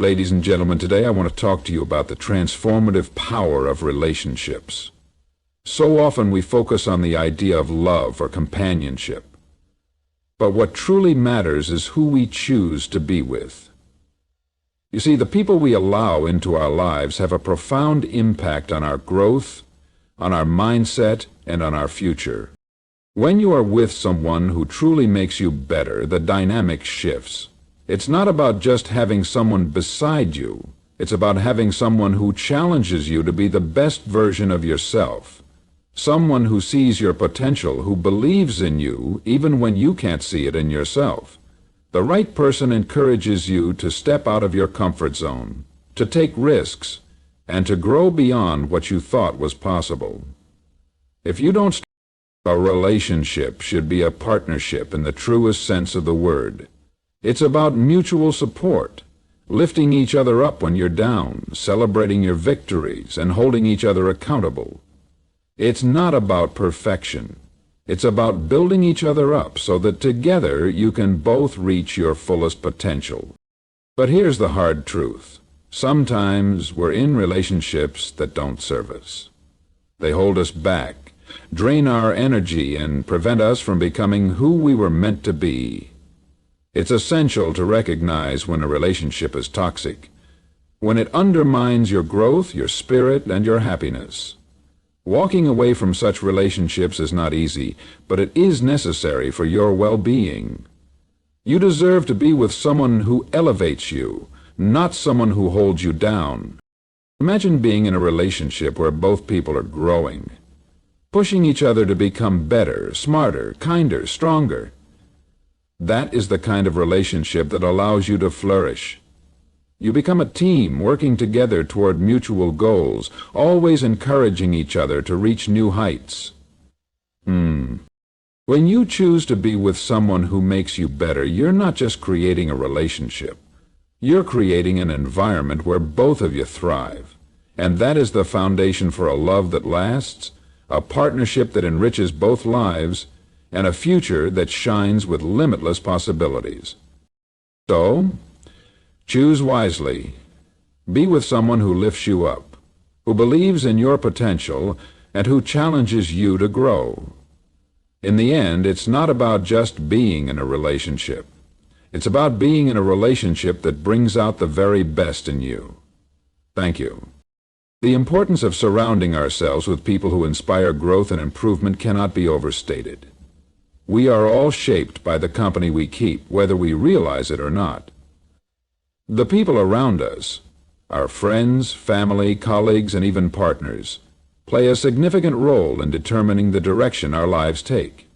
Ladies and gentlemen, today I want to talk to you about the transformative power of relationships. So often we focus on the idea of love or companionship. But what truly matters is who we choose to be with. You see, the people we allow into our lives have a profound impact on our growth, on our mindset, and on our future. When you are with someone who truly makes you better, the dynamic shifts. It's not about just having someone beside you. It's about having someone who challenges you to be the best version of yourself. Someone who sees your potential, who believes in you even when you can't see it in yourself. The right person encourages you to step out of your comfort zone, to take risks, and to grow beyond what you thought was possible. If you don't, a relationship should be a partnership in the truest sense of the word. It's about mutual support, lifting each other up when you're down, celebrating your victories, and holding each other accountable. It's not about perfection. It's about building each other up so that together you can both reach your fullest potential. But here's the hard truth. Sometimes we're in relationships that don't serve us. They hold us back, drain our energy, and prevent us from becoming who we were meant to be. It's essential to recognize when a relationship is toxic, when it undermines your growth, your spirit, and your happiness. Walking away from such relationships is not easy, but it is necessary for your well-being. You deserve to be with someone who elevates you, not someone who holds you down. Imagine being in a relationship where both people are growing, pushing each other to become better, smarter, kinder, stronger. That is the kind of relationship that allows you to flourish. You become a team working together toward mutual goals, always encouraging each other to reach new heights. When you choose to be with someone who makes you better, you're not just creating a relationship. You're creating an environment where both of you thrive. And that is the foundation for a love that lasts, a partnership that enriches both lives, and a future that shines with limitless possibilities. So, choose wisely. Be with someone who lifts you up, who believes in your potential, and who challenges you to grow. In the end, it's not about just being in a relationship. It's about being in a relationship that brings out the very best in you. Thank you. The importance of surrounding ourselves with people who inspire growth and improvement cannot be overstated. We are all shaped by the company we keep, whether we realize it or not. The people around us, our friends, family, colleagues, and even partners, play a significant role in determining the direction our lives take.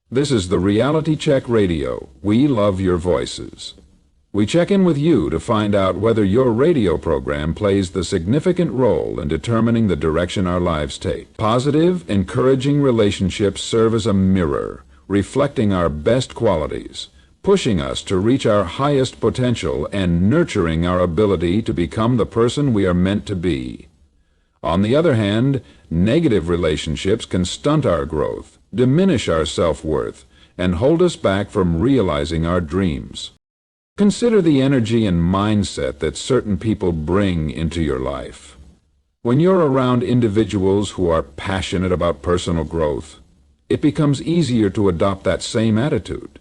This is the Reality Check Radio. We love your voices. We check in with you to find out whether your radio program plays the significant role in determining the direction our lives take. Positive, encouraging relationships serve as a mirror, reflecting our best qualities, pushing us to reach our highest potential, and nurturing our ability to become the person we are meant to be. On the other hand, negative relationships can stunt our growth, diminish our self-worth, and hold us back from realizing our dreams. Consider the energy and mindset that certain people bring into your life. When you're around individuals who are passionate about personal growth, it becomes easier to adopt that same attitude.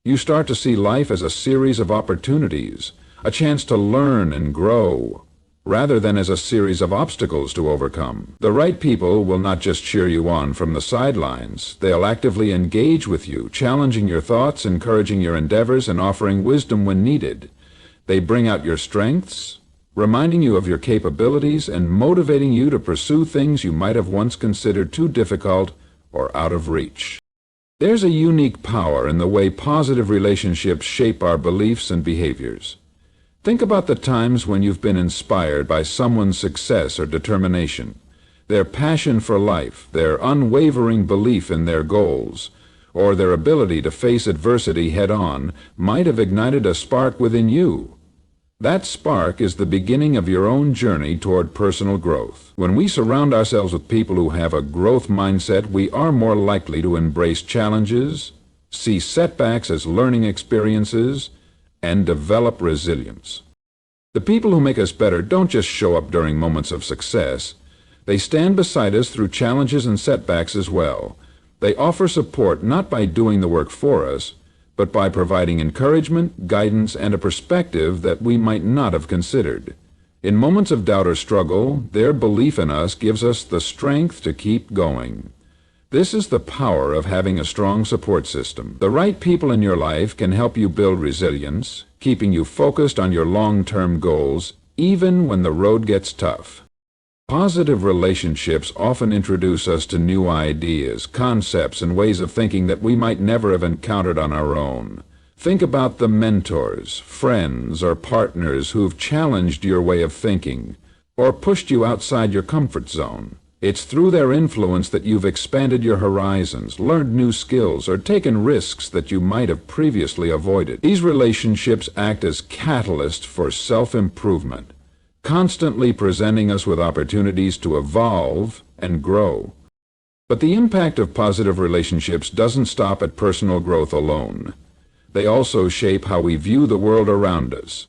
You start to see life as a series of opportunities, a chance to learn and grow, rather than as a series of obstacles to overcome. The right people will not just cheer you on from the sidelines. They'll actively engage with you, challenging your thoughts, encouraging your endeavors, and offering wisdom when needed. They bring out your strengths, reminding you of your capabilities and motivating you to pursue things you might have once considered too difficult or out of reach. There's a unique power in the way positive relationships shape our beliefs and behaviors. Think about the times when you've been inspired by someone's success or determination, their passion for life, their unwavering belief in their goals, or their ability to face adversity head-on might have ignited a spark within you. That spark is the beginning of your own journey toward personal growth. When we surround ourselves with people who have a growth mindset, we are more likely to embrace challenges, see setbacks as learning experiences, and develop resilience. The people who make us better don't just show up during moments of success. They stand beside us through challenges and setbacks as well. They offer support not by doing the work for us, but by providing encouragement, guidance, and a perspective that we might not have considered. In moments of doubt or struggle, their belief in us gives us the strength to keep going. This is the power of having a strong support system. The right people in your life can help you build resilience, keeping you focused on your long-term goals, even when the road gets tough. Positive relationships often introduce us to new ideas, concepts, and ways of thinking that we might never have encountered on our own. Think about the mentors, friends, or partners who've challenged your way of thinking or pushed you outside your comfort zone. It's through their influence that you've expanded your horizons, learned new skills, or taken risks that you might have previously avoided. These relationships act as catalysts for self-improvement, constantly presenting us with opportunities to evolve and grow. But the impact of positive relationships doesn't stop at personal growth alone. They also shape how we view the world around us.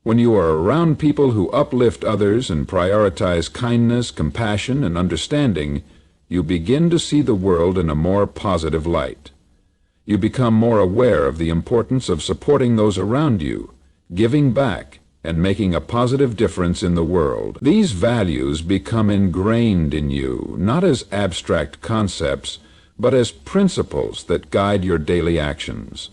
When you are around people who uplift others and prioritize kindness, compassion, and understanding, you begin to see the world in a more positive light. You become more aware of the importance of supporting those around you, giving back, and making a positive difference in the world. These values become ingrained in you, not as abstract concepts, but as principles that guide your daily actions.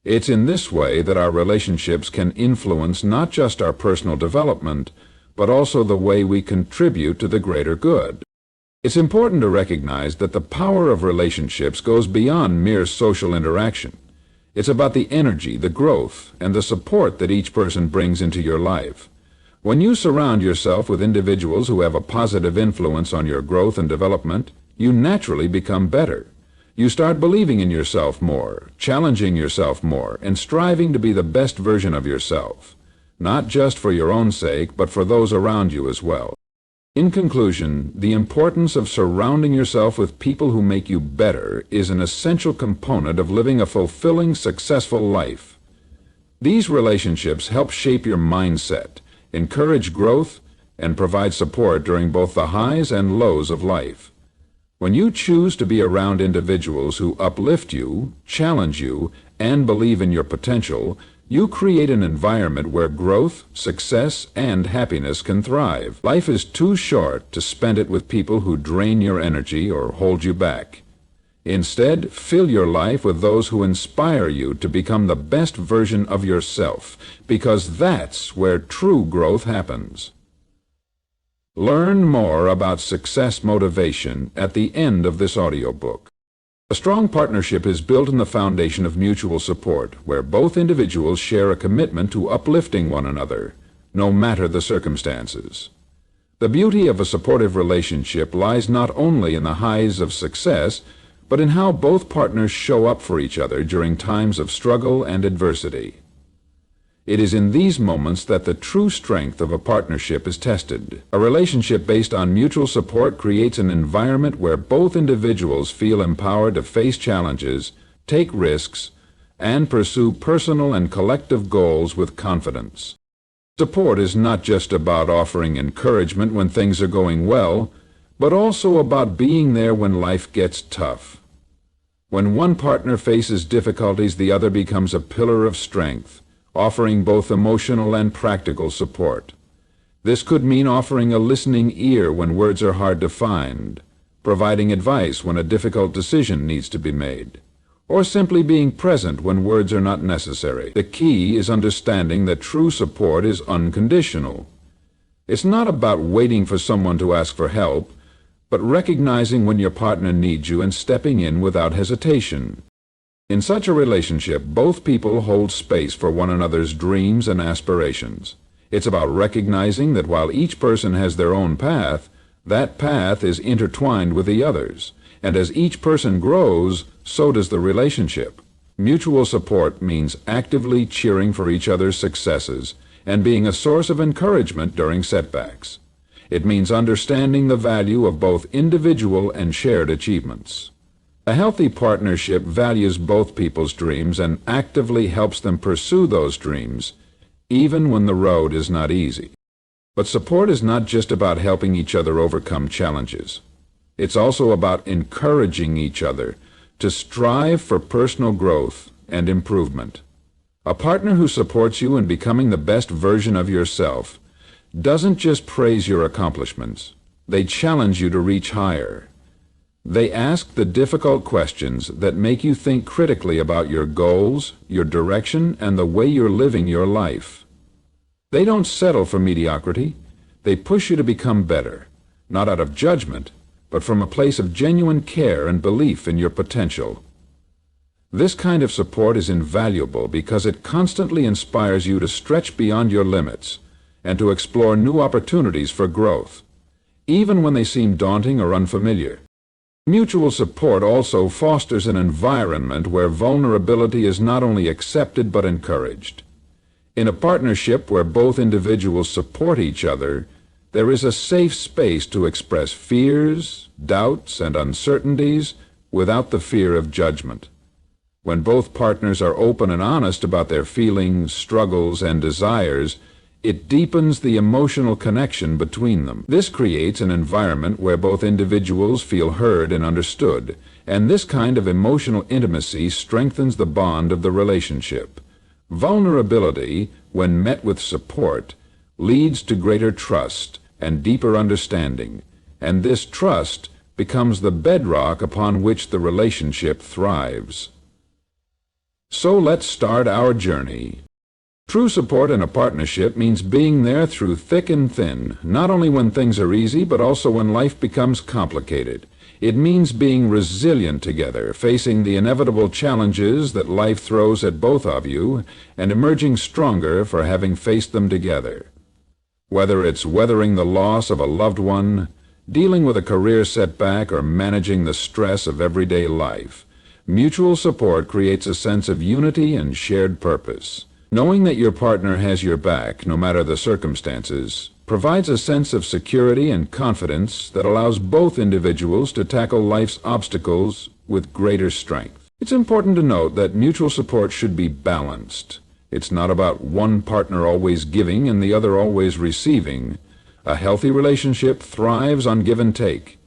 It's in this way that our relationships can influence not just our personal development, but also the way we contribute to the greater good. It's important to recognize that the power of relationships goes beyond mere social interaction. It's about the energy, the growth, and the support that each person brings into your life. When you surround yourself with individuals who have a positive influence on your growth and development, you naturally become better. You start believing in yourself more, challenging yourself more, and striving to be the best version of yourself, not just for your own sake, but for those around you as well. In conclusion, the importance of surrounding yourself with people who make you better is an essential component of living a fulfilling, successful life. These relationships help shape your mindset, encourage growth, and provide support during both the highs and lows of life. When you choose to be around individuals who uplift you, challenge you, and believe in your potential, you create an environment where growth, success, and happiness can thrive. Life is too short to spend it with people who drain your energy or hold you back. Instead, fill your life with those who inspire you to become the best version of yourself, because that's where true growth happens. Learn more about success motivation at the end of this audiobook. A strong partnership is built on the foundation of mutual support, where both individuals share a commitment to uplifting one another, no matter the circumstances. The beauty of a supportive relationship lies not only in the highs of success, but in how both partners show up for each other during times of struggle and adversity. It is in these moments that the true strength of a partnership is tested. A relationship based on mutual support creates an environment where both individuals feel empowered to face challenges, take risks, and pursue personal and collective goals with confidence. Support is not just about offering encouragement when things are going well, but also about being there when life gets tough. When one partner faces difficulties, the other becomes a pillar of strength, offering both emotional and practical support. This could mean offering a listening ear when words are hard to find, providing advice when a difficult decision needs to be made, or simply being present when words are not necessary. The key is understanding that true support is unconditional. It's not about waiting for someone to ask for help, but recognizing when your partner needs you and stepping in without hesitation. In such a relationship, both people hold space for one another's dreams and aspirations. It's about recognizing that while each person has their own path, that path is intertwined with the others, and as each person grows, so does the relationship. Mutual support means actively cheering for each other's successes and being a source of encouragement during setbacks. It means understanding the value of both individual and shared achievements. A healthy partnership values both people's dreams and actively helps them pursue those dreams, even when the road is not easy. But support is not just about helping each other overcome challenges. It's also about encouraging each other to strive for personal growth and improvement. A partner who supports you in becoming the best version of yourself doesn't just praise your accomplishments. They challenge you to reach higher. They ask the difficult questions that make you think critically about your goals, your direction, and the way you're living your life. They don't settle for mediocrity. They push you to become better, not out of judgment, but from a place of genuine care and belief in your potential. This kind of support is invaluable because it constantly inspires you to stretch beyond your limits and to explore new opportunities for growth, even when they seem daunting or unfamiliar. Mutual support also fosters an environment where vulnerability is not only accepted but encouraged. In a partnership where both individuals support each other, there is a safe space to express fears, doubts, and uncertainties without the fear of judgment. When both partners are open and honest about their feelings, struggles, and desires, it deepens the emotional connection between them. This creates an environment where both individuals feel heard and understood, and this kind of emotional intimacy strengthens the bond of the relationship. Vulnerability, when met with support, leads to greater trust and deeper understanding, and this trust becomes the bedrock upon which the relationship thrives. So let's start our journey. True support in a partnership means being there through thick and thin, not only when things are easy, but also when life becomes complicated. It means being resilient together, facing the inevitable challenges that life throws at both of you, and emerging stronger for having faced them together. Whether it's weathering the loss of a loved one, dealing with a career setback, or managing the stress of everyday life, mutual support creates a sense of unity and shared purpose. Knowing that your partner has your back, no matter the circumstances, provides a sense of security and confidence that allows both individuals to tackle life's obstacles with greater strength. It's important to note that mutual support should be balanced. It's not about one partner always giving and the other always receiving. A healthy relationship thrives on give and take.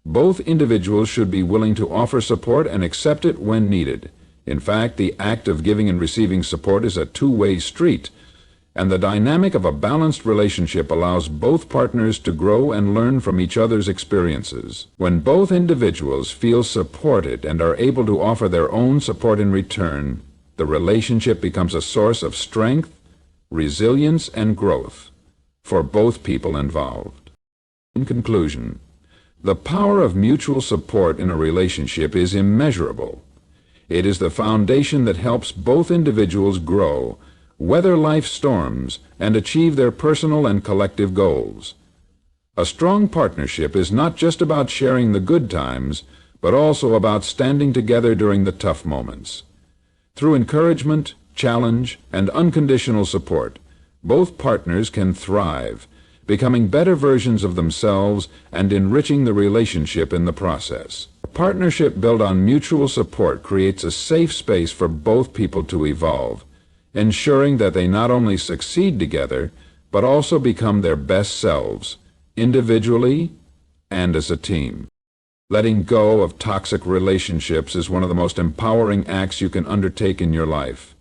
Both individuals should be willing to offer support and accept it when needed. In fact, the act of giving and receiving support is a two-way street, and the dynamic of a balanced relationship allows both partners to grow and learn from each other's experiences. When both individuals feel supported and are able to offer their own support in return, the relationship becomes a source of strength, resilience, and growth for both people involved. In conclusion, the power of mutual support in a relationship is immeasurable. It is the foundation that helps both individuals grow, weather life's storms, and achieve their personal and collective goals. A strong partnership is not just about sharing the good times, but also about standing together during the tough moments. Through encouragement, challenge, and unconditional support, both partners can thrive, becoming better versions of themselves and enriching the relationship in the process. A partnership built on mutual support creates a safe space for both people to evolve, ensuring that they not only succeed together, but also become their best selves, individually and as a team. Letting go of toxic relationships is one of the most empowering acts you can undertake in your life.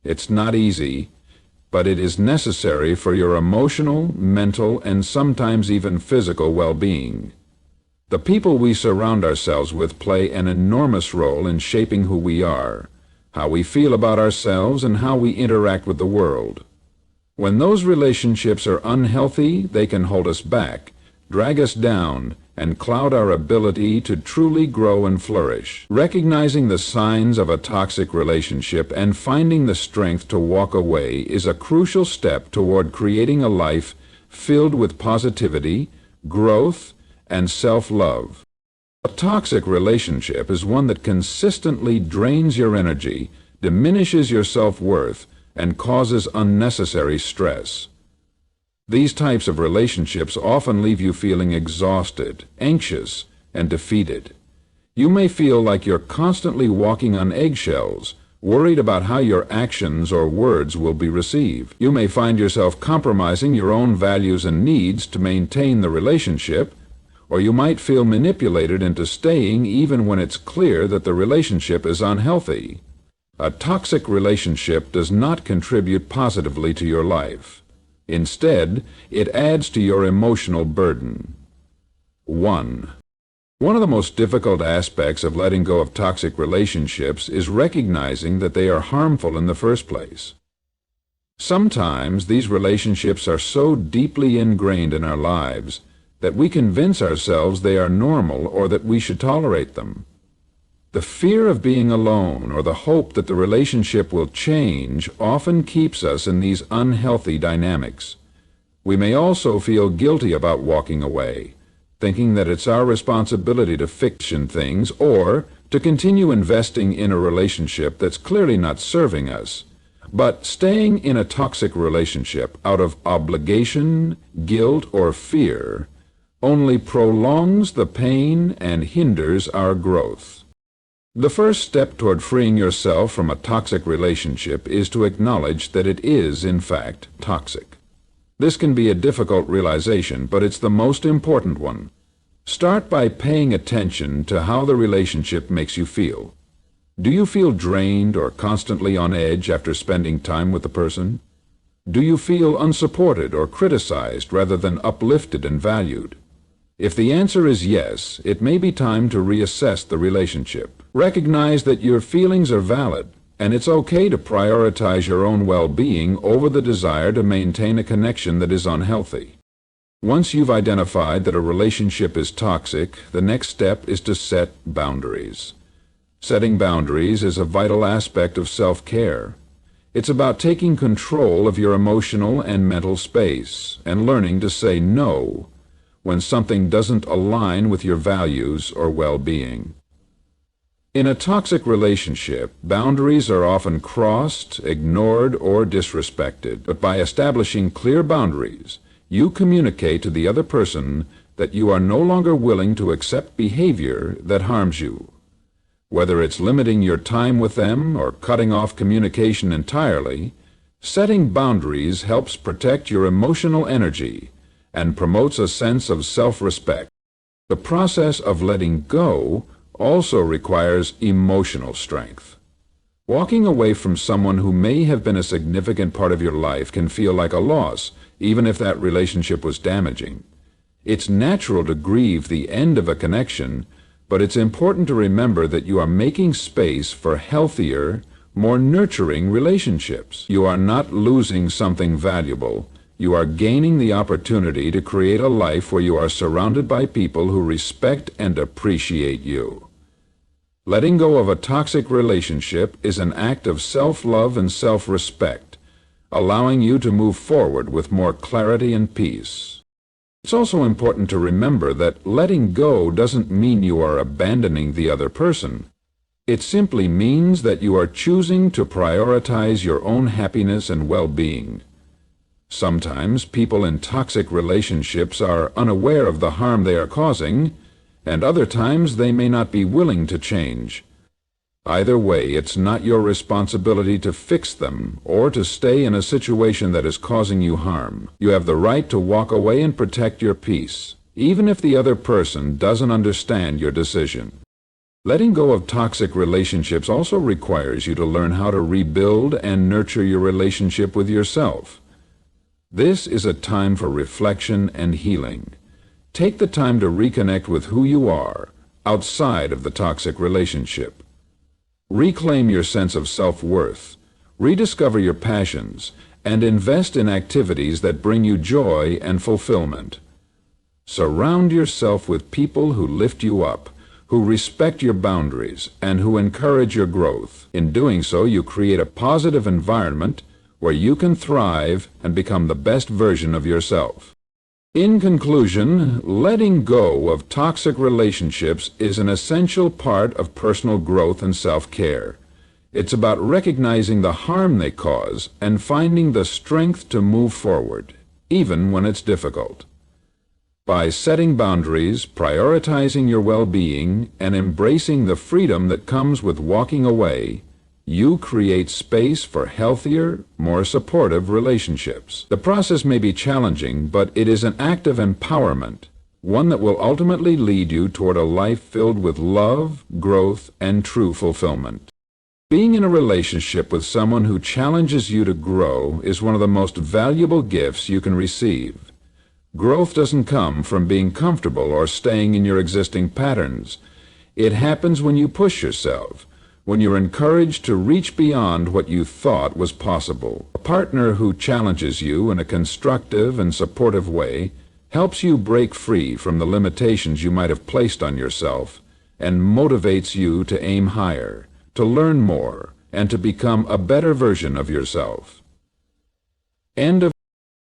It's not easy, but it is necessary for your emotional, mental, and sometimes even physical well-being. The people we surround ourselves with play an enormous role in shaping who we are, how we feel about ourselves, and how we interact with the world. When those relationships are unhealthy, they can hold us back, drag us down, and cloud our ability to truly grow and flourish. Recognizing the signs of a toxic relationship and finding the strength to walk away is a crucial step toward creating a life filled with positivity, growth, and self-love. A toxic relationship is one that consistently drains your energy, diminishes your self-worth, and causes unnecessary stress. These types of relationships often leave you feeling exhausted, anxious, and defeated. You may feel like you're constantly walking on eggshells, worried about how your actions or words will be received. You may find yourself compromising your own values and needs to maintain the relationship, or you might feel manipulated into staying even when it's clear that the relationship is unhealthy. A toxic relationship does not contribute positively to your life. Instead, it adds to your emotional burden. 1. One of the most difficult aspects of letting go of toxic relationships is recognizing that they are harmful in the first place. Sometimes these relationships are so deeply ingrained in our lives that we convince ourselves they are normal or that we should tolerate them. The fear of being alone or the hope that the relationship will change often keeps us in these unhealthy dynamics. We may also feel guilty about walking away, thinking that it's our responsibility to fix things or to continue investing in a relationship that's clearly not serving us. But staying in a toxic relationship out of obligation, guilt, or fear only prolongs the pain and hinders our growth. The first step toward freeing yourself from a toxic relationship is to acknowledge that it is, in fact, toxic. This can be a difficult realization, but it's the most important one. Start by paying attention to how the relationship makes you feel. Do you feel drained or constantly on edge after spending time with the person? Do you feel unsupported or criticized rather than uplifted and valued? If the answer is yes, it may be time to reassess the relationship. Recognize that your feelings are valid, and it's okay to prioritize your own well-being over the desire to maintain a connection that is unhealthy. Once you've identified that a relationship is toxic, the next step is to set boundaries. Setting boundaries is a vital aspect of self-care. It's about taking control of your emotional and mental space and learning to say no when something doesn't align with your values or well-being. In a toxic relationship, boundaries are often crossed, ignored, or disrespected. But by establishing clear boundaries, you communicate to the other person that you are no longer willing to accept behavior that harms you. Whether it's limiting your time with them or cutting off communication entirely, setting boundaries helps protect your emotional energy and promotes a sense of self-respect. The process of letting go also requires emotional strength. Walking away from someone who may have been a significant part of your life can feel like a loss, even if that relationship was damaging. It's natural to grieve the end of a connection, but it's important to remember that you are making space for healthier, more nurturing relationships. You are not losing something valuable. You are gaining the opportunity to create a life where you are surrounded by people who respect and appreciate you. Letting go of a toxic relationship is an act of self-love and self-respect, allowing you to move forward with more clarity and peace. It's also important to remember that letting go doesn't mean you are abandoning the other person. It simply means that you are choosing to prioritize your own happiness and well-being. Sometimes people in toxic relationships are unaware of the harm they are causing, and other times they may not be willing to change. Either way, it's not your responsibility to fix them or to stay in a situation that is causing you harm. You have the right to walk away and protect your peace, even if the other person doesn't understand your decision. Letting go of toxic relationships also requires you to learn how to rebuild and nurture your relationship with yourself. This is a time for reflection and healing. Take the time to reconnect with who you are outside of the toxic relationship. Reclaim your sense of self-worth, rediscover your passions, and invest in activities that bring you joy and fulfillment. Surround yourself with people who lift you up, who respect your boundaries, and who encourage your growth. In doing so, you create a positive environment where you can thrive and become the best version of yourself. In conclusion, letting go of toxic relationships is an essential part of personal growth and self-care. It's about recognizing the harm they cause and finding the strength to move forward, even when it's difficult. By setting boundaries, prioritizing your well-being, and embracing the freedom that comes with walking away, you create space for healthier, more supportive relationships. The process may be challenging, but it is an act of empowerment, one that will ultimately lead you toward a life filled with love, growth, and true fulfillment. Being in a relationship with someone who challenges you to grow is one of the most valuable gifts you can receive. Growth doesn't come from being comfortable or staying in your existing patterns. It happens when you push yourself, when you're encouraged to reach beyond what you thought was possible. A partner who challenges you in a constructive and supportive way helps you break free from the limitations you might have placed on yourself and motivates you to aim higher, to learn more, and to become a better version of yourself.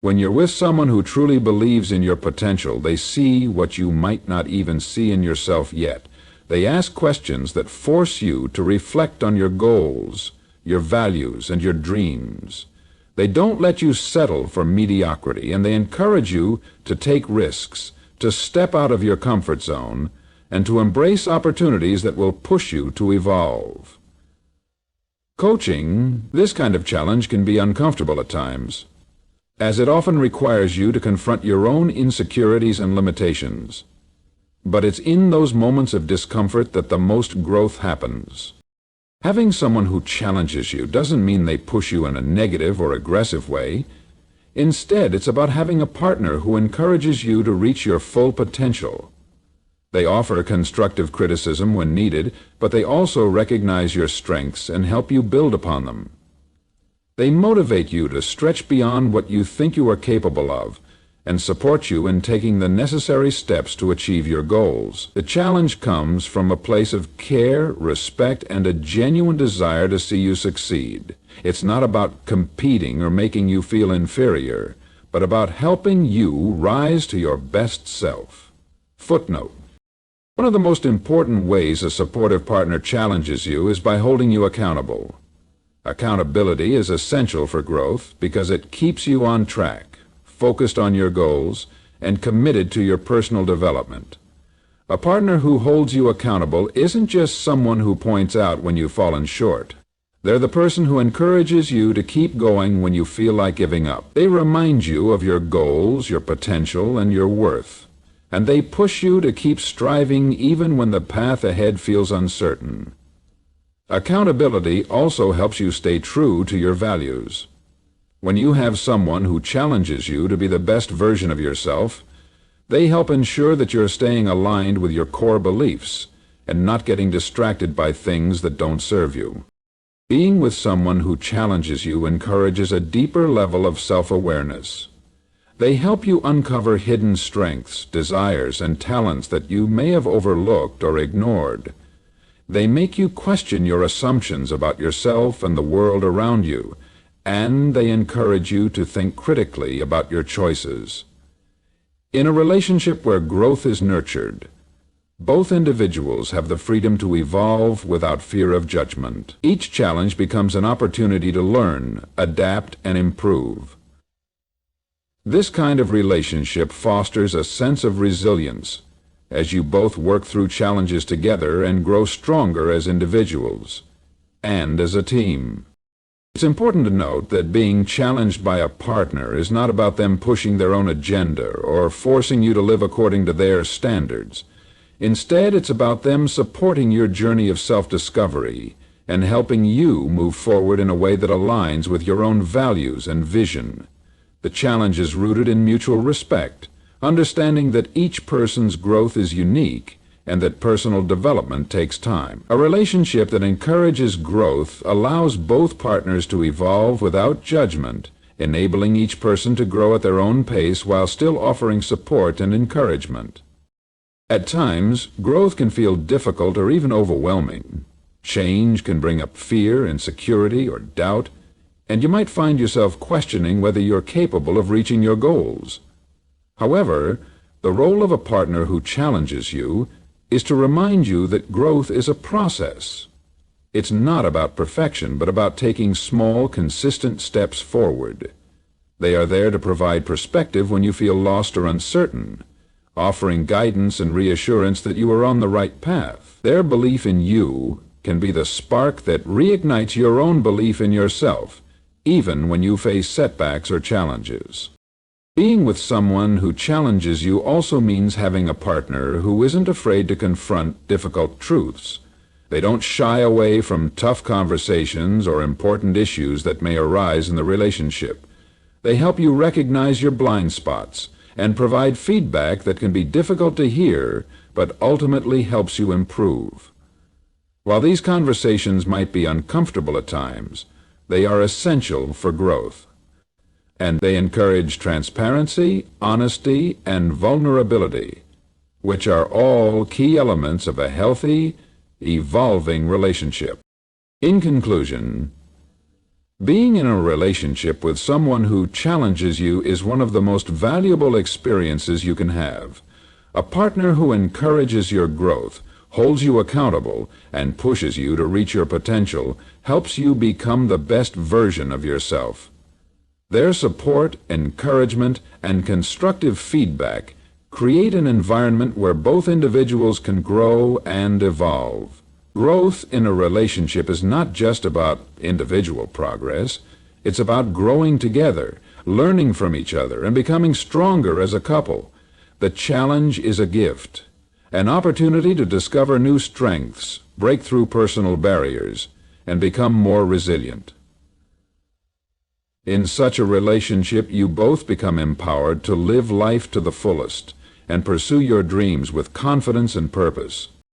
When you're with someone who truly believes in your potential, they see what you might not even see in yourself yet. They ask questions that force you to reflect on your goals, your values, and your dreams. They don't let you settle for mediocrity, and they encourage you to take risks, to step out of your comfort zone, and to embrace opportunities that will push you to evolve. Coaching, this kind of challenge can be uncomfortable at times, as it often requires you to confront your own insecurities and limitations. But it's in those moments of discomfort that the most growth happens. Having someone who challenges you doesn't mean they push you in a negative or aggressive way. Instead, it's about having a partner who encourages you to reach your full potential. They offer constructive criticism when needed, but they also recognize your strengths and help you build upon them. They motivate you to stretch beyond what you think you are capable of and support you in taking the necessary steps to achieve your goals. The challenge comes from a place of care, respect, and a genuine desire to see you succeed. It's not about competing or making you feel inferior, but about helping you rise to your best self. Footnote: one of the most important ways a supportive partner challenges you is by holding you accountable. Accountability is essential for growth because it keeps you on track, focused on your goals, and committed to your personal development. A partner who holds you accountable isn't just someone who points out when you've fallen short. They're the person who encourages you to keep going when you feel like giving up. They remind you of your goals, your potential, and your worth, and they push you to keep striving even when the path ahead feels uncertain. Accountability also helps you stay true to your values. When you have someone who challenges you to be the best version of yourself, they help ensure that you're staying aligned with your core beliefs and not getting distracted by things that don't serve you. Being with someone who challenges you encourages a deeper level of self-awareness. They help you uncover hidden strengths, desires, and talents that you may have overlooked or ignored. They make you question your assumptions about yourself and the world around you, and they encourage you to think critically about your choices. In a relationship where growth is nurtured, both individuals have the freedom to evolve without fear of judgment. Each challenge becomes an opportunity to learn, adapt, and improve. This kind of relationship fosters a sense of resilience as you both work through challenges together and grow stronger as individuals and as a team. It's important to note that being challenged by a partner is not about them pushing their own agenda or forcing you to live according to their standards. Instead, it's about them supporting your journey of self-discovery and helping you move forward in a way that aligns with your own values and vision. The challenge is rooted in mutual respect, understanding that each person's growth is unique and that personal development takes time. A relationship that encourages growth allows both partners to evolve without judgment, enabling each person to grow at their own pace while still offering support and encouragement. At times, growth can feel difficult or even overwhelming. Change can bring up fear, insecurity, or doubt, and you might find yourself questioning whether you're capable of reaching your goals. However, the role of a partner who challenges you is to remind you that growth is a process. It's not about perfection, but about taking small, consistent steps forward. They are there to provide perspective when you feel lost or uncertain, offering guidance and reassurance that you are on the right path. Their belief in you can be the spark that reignites your own belief in yourself, even when you face setbacks or challenges. Being with someone who challenges you also means having a partner who isn't afraid to confront difficult truths. They don't shy away from tough conversations or important issues that may arise in the relationship. They help you recognize your blind spots and provide feedback that can be difficult to hear but ultimately helps you improve. While these conversations might be uncomfortable at times, they are essential for growth. And they encourage transparency, honesty, and vulnerability, which are all key elements of a healthy, evolving relationship. In conclusion, being in a relationship with someone who challenges you is one of the most valuable experiences you can have. A partner who encourages your growth, holds you accountable, and pushes you to reach your potential helps you become the best version of yourself. Their support, encouragement, and constructive feedback create an environment where both individuals can grow and evolve. Growth in a relationship is not just about individual progress. It's about growing together, learning from each other, and becoming stronger as a couple. The challenge is a gift, an opportunity to discover new strengths, break through personal barriers, and become more resilient. In such a relationship, you both become empowered to live life to the fullest and pursue your dreams with confidence and purpose.